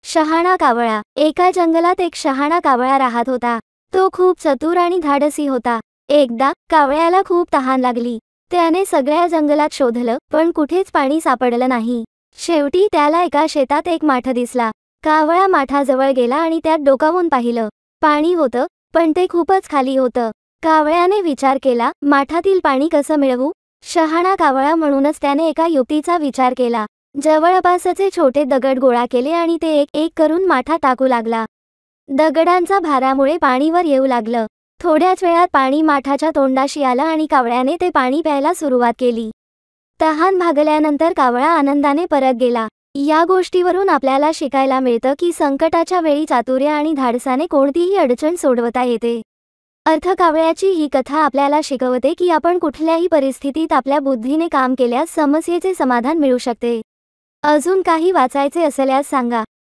शहाणा कावळा। एका जंगलात एक शहाणा कावळा राहत होता। तो खूप चतुर आणि धाडसी होता। एकदा कावळ्याला खूप तहान लागली। त्याने सगळ्या जंगलात शोधलं, पण कुठेच पाणी सापडलं नाही। शेवटी त्याला एका शेतात एक माठ दिसला। कावळा माठाजवळ गेला आणि त्यात डोकावून पाहिलं। पाणी होतं, पण ते खूपच खाली होतं। कावळ्याने विचार केला, माठातील पाणी कसं मिळवू? शहाणा कावळा म्हणूनच त्याने एका युक्तीचा विचार केला। जवळपासचे छोटे दगड गोळा केले आणि ते एक एक करून माठात टाकू लागला। दगडांच्या भारामुळे पाणी वर येऊ लागलं। थोड्याच वेळात पाणी माठाच्या तोंडाशी आलं आणि कावळ्याने ते पाणी प्यायला सुरुवात केली। तहान भागल्यानंतर कावळा आनंदाने परत गेला। या गोष्टीवरून आपल्याला शिकायला मिळतं की संकटाच्या वेळी चातुर्य आणि धाडसाने कोणतीही अडचण सोडवता येते। कावळ्याची ही कथा आपल्याला शिकवते की आपण कुठल्याही परिस्थितीत आपल्या बुद्धीने काम केल्यास समस्येचे समाधान मिळू शकते। अजून काही वाचायचे असल्यास सांगा।